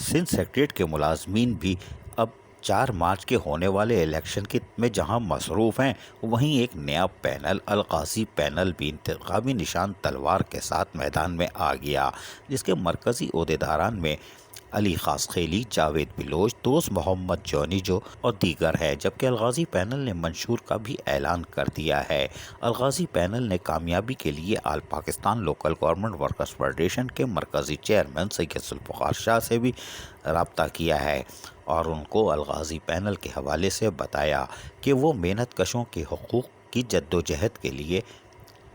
Sindh secretariat کے ملازمین بھی اب 4 مارچ کے ہونے والے الیکشن میں جہاں مصروف ہیں، وہیں ایک نیا پینل الغازی پینل بھی انتخابی نشان تلوار کے ساتھ میدان میں آ گیا، جس کے مرکزی عہدیداران میں علی خاصخیلی، جاوید بلوچ، دوست محمد جونیجو اور دیگر ہے، جبکہ الغازی پینل نے منشور کا بھی اعلان کر دیا ہے۔ الغازی پینل نے کامیابی کے لیے all Pakistan local government workers federation کے مرکزی چیئرمین سید ذوالفقار شاہ سے بھی رابطہ کیا ہے اور ان کو الغازی پینل کے حوالے سے بتایا کہ وہ محنت کشوں کے حقوق کی جدوجہد کے لیے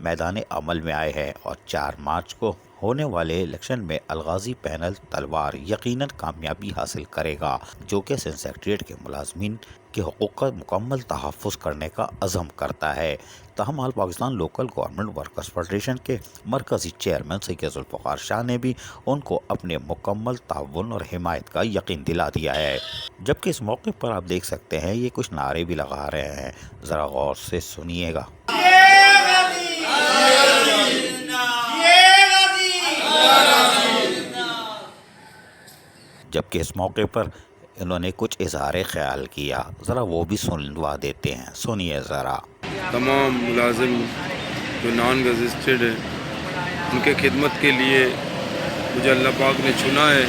میدان عمل میں آئے ہیں اور 4 مارچ کو ہونے والے الیکشن میں الغازی پینل تلوار یقیناً کامیابی حاصل کرے گا، جو کہ سندھ سیکریٹریٹ کے ملازمین کے حقوق کا مکمل تحفظ کرنے کا عزم کرتا ہے۔ تاہم all Pakistan local government workers federation کے مرکزی چیئرمین سید ذوالفقار شاہ نے بھی ان کو اپنے مکمل تعاون اور حمایت کا یقین دلا دیا ہے، جبکہ اس موقع پر آپ دیکھ سکتے ہیں یہ کچھ نعرے بھی لگا رہے ہیں، ذرا غور سے سنیے گا۔ جبکہ اس موقع پر انہوں نے کچھ اظہار خیال کیا، ذرا وہ بھی سنوا دیتے ہیں، سنیے ذرا۔ تمام ملازم جو نان گزسٹڈ ہیں ان کے خدمت کے لیے مجھے اللہ پاک نے چنا ہے،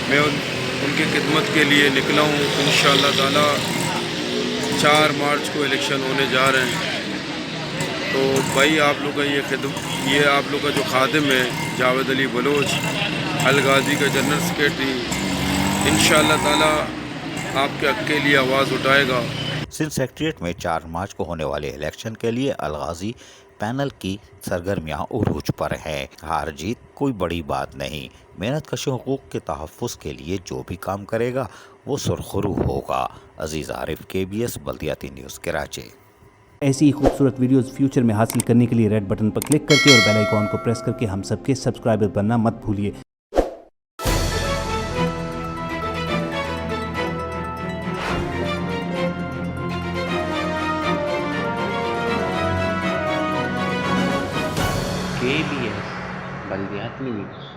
میں ان کی خدمت کے لیے نکلا ہوں۔ انشاءاللہ تعالی 4 مارچ کو الیکشن ہونے جا رہے ہیں، تو بھائی آپ لوگ کا یہ آپ لوگ کا جو خادم ہے جاوید علی بلوچ، الغازی کا جنرل سیکریٹری، انشاءاللہ تعالی آپ کے حق کے لیے آواز اٹھائے گا۔ سندھ سیکریٹریٹ میں 4 مارچ کو ہونے والے الیکشن کے لیے الغازی پینل کی سرگرمیاں عروج پر ہیں۔ ہار جیت کوئی بڑی بات نہیں، محنت کش حقوق کے تحفظ کے لیے جو بھی کام کرے گا وہ سرخرو ہوگا۔ عزیز عارف، KBS بلدیاتی نیوز، کراچی۔ ایسی ہی خوبصورت ویڈیوز فیوچر میں حاصل کرنے کے لیے ریڈ بٹن پر کلک کر کے اور بیل آئیکن کو پریس کر کے ہم سب کے سبسکرائبر بننا مت بھولیے۔ KBS بلدیاتی نیوز۔